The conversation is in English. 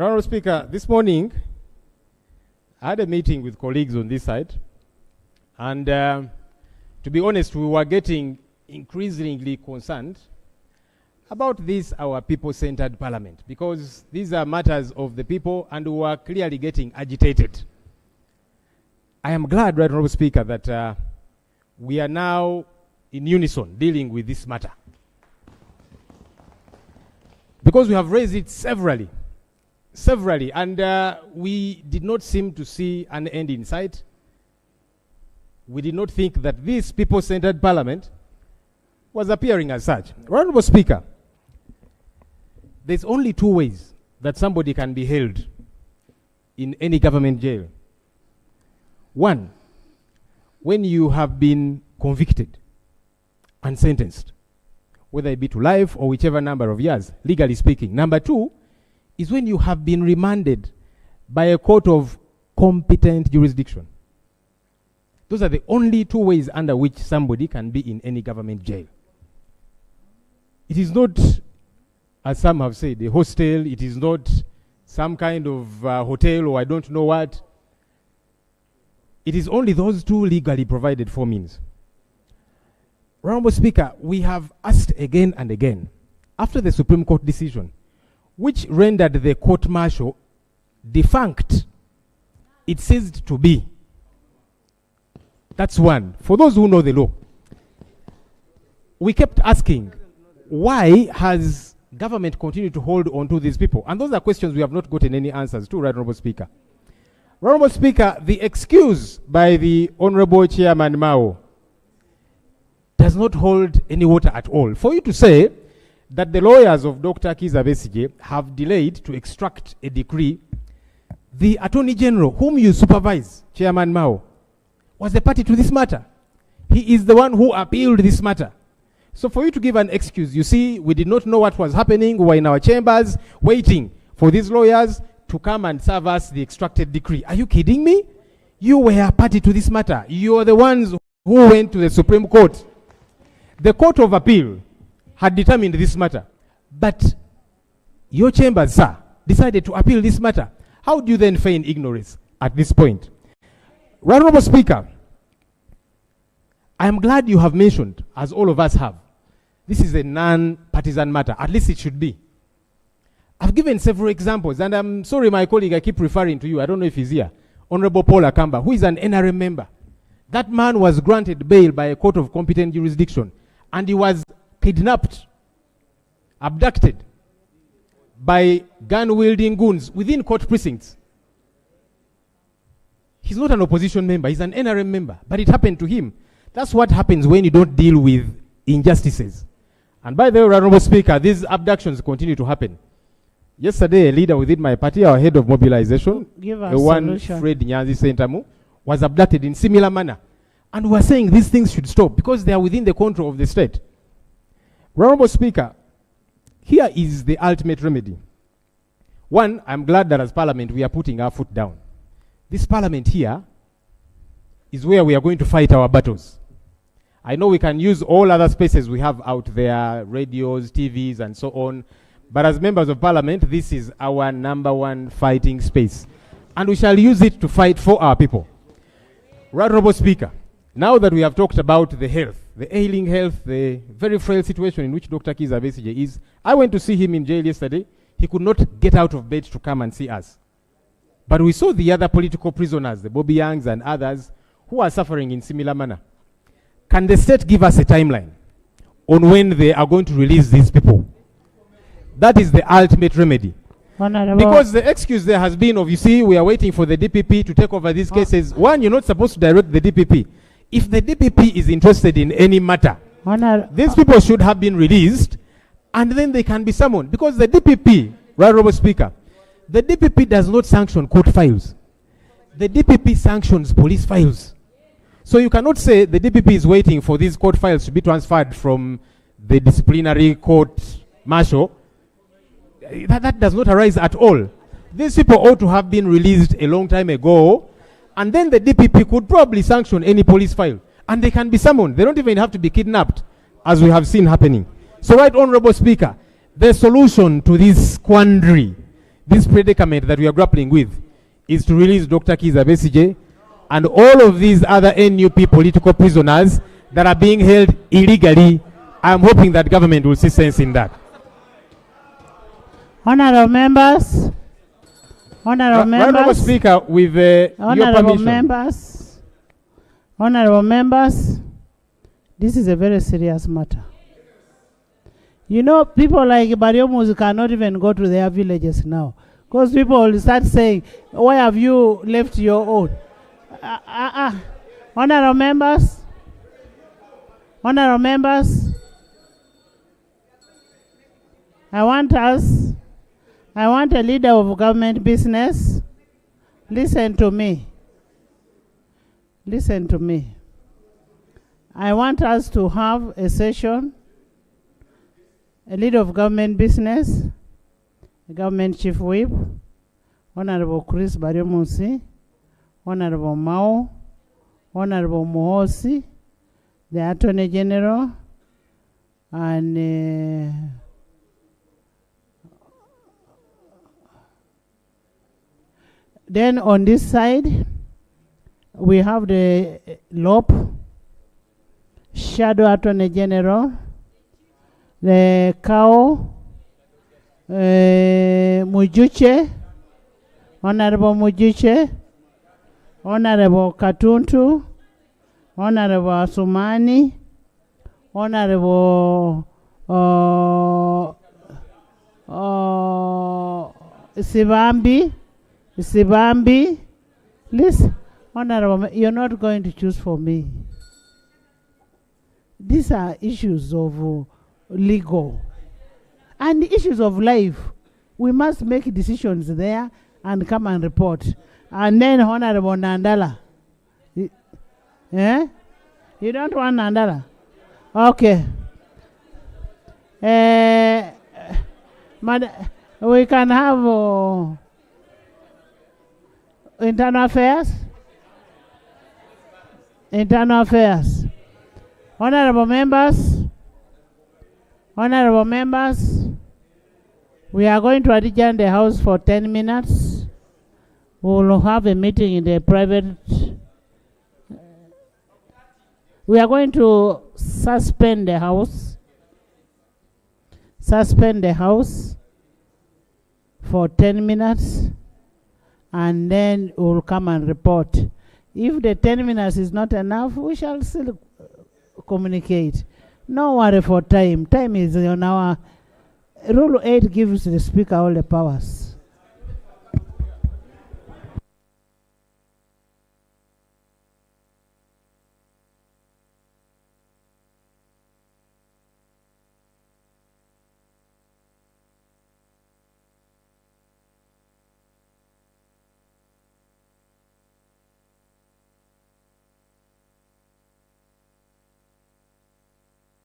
Honourable Speaker, this morning I had a meeting with colleagues on this side, and to be honest, we were getting increasingly concerned about this, our people-centered parliament, because these are matters of the people and we are clearly getting agitated. I am glad, Right Honourable Speaker, that we are now in unison dealing with this matter, because we have raised it severally, and we did not seem to see an end in sight. We did not think that this people-centered parliament was appearing as such. Honourable Speaker, there's only two ways that somebody can be held in any government jail. One, when you have been convicted and sentenced, whether it be to life or whichever number of years, legally speaking. Number two is when you have been remanded by a court of competent jurisdiction. Those are the only two ways under which somebody can be in any government jail. It is not, as some have said, a hostel. It is not some kind of hotel or I don't know what. It is only those two legally provided for means. Honourable Speaker, we have asked again and again, after the Supreme Court decision, which rendered the court-martial defunct, it ceased to be. That's one. For those who know the law, we kept asking, why has government continued to hold on to these people? And those are questions we have not gotten any answers to, Right Honourable Speaker. Honourable Speaker, the excuse by the Honourable Chairman Mao does not hold any water at all. For you to say that the lawyers of Dr. Kizza Besigye have delayed to extract a decree, the Attorney General, whom you supervise, Chairman Mao, was the party to this matter. He is the one who appealed this matter. So for you to give an excuse, you see, we did not know what was happening. We were in our chambers waiting for these lawyers to come and serve us the extracted decree. Are you kidding me? You were a party to this matter. You are the ones who went to the Supreme Court. The Court of Appeal had determined this matter, but your chambers, sir, decided to appeal this matter. How do you then feign ignorance at this point? Honourable Speaker, I am glad you have mentioned, as all of us have, this is a non-partisan matter. At least it should be. I've given several examples, and I'm sorry, my colleague, I keep referring to you. I don't know if he's here. Honourable Paul Akamba, who is an NRM member. That man was granted bail by a court of competent jurisdiction, and he was kidnapped, abducted by gun-wielding goons within court precincts. He's not an opposition member, he's an NRM member, but it happened to him. That's what happens when you don't deal with injustices. And by the way, Honourable Speaker, these abductions continue to happen. Yesterday, a leader within my party, our head of mobilization, Fred Nyanzi Sentamu, was abducted in similar manner. And we are saying these things should stop because they are within the control of the state. Honourable Speaker, here is the ultimate remedy. One, I'm glad that as Parliament we are putting our foot down. This Parliament here is where we are going to fight our battles. I know we can use all other spaces we have out there, radios, TVs, and so on. But as members of Parliament, this is our number one fighting space. And we shall use it to fight for our people. Honourable Speaker, now that we have talked about the health, the ailing health, the very frail situation in which Dr. Kizza Besigye is, I went to see him in jail yesterday. He could not get out of bed to come and see us. But we saw the other political prisoners, the Bobby Youngs and others, who are suffering in similar manner. Can the state give us a timeline on when they are going to release these people? That is the ultimate remedy. Because the excuse there has been of, you see, we are waiting for the DPP to take over these cases. One, you're not supposed to direct the DPP. If the DPP is interested in any matter, these people should have been released and then they can be summoned. Because the DPP, Honourable Speaker, the DPP does not sanction court files. The DPP sanctions police files. So you cannot say the DPP is waiting for these court files to be transferred from the disciplinary court martial. That does not arise at all. These people ought to have been released a long time ago, and then the DPP could probably sanction any police file, and they can be summoned. They don't even have to be kidnapped, as we have seen happening. So, Right Honourable Speaker, the solution to this quandary, this predicament that we are grappling with is to release Dr. Kizza Besigye and all of these other NUP political prisoners that are being held illegally. I'm hoping that government will see sense in that. Honorable members, Honorable Speaker, with your permission. Honorable members, this is a very serious matter. You know, people like Bariomus cannot even go to their villages now, because people will start saying, why have you left your own? Honorable members, I want a leader of government business. Listen to me. Listen to me. I want us to have a session, a leader of government business, a government chief whip, Honorable Chris Bariomusi, Honorable Mao, Honorable Muhosi, the Attorney General, and then on this side, we have the LOP, Shadow Attorney General, the CAO, Mujuche, Honorable Mujuche, Honorable Katuntu, Honorable Asumani, Honorable Sibambi. Listen, Honorable, you're not going to choose for me. These are issues of legal and issues of life. We must make decisions there and come and report. And then Honorable Nandala. You don't want Nandala? Okay. We can have internal affairs. Internal affairs. Honorable members, we are going to adjourn the House for 10 minutes. We will have a meeting in the private. We are going to suspend the House. Suspend the House for 10 minutes, and then we will come and report. If the 10 minutes is not enough, we shall still communicate. No worry for time. Time is on our... Rule 8 gives the Speaker all the powers.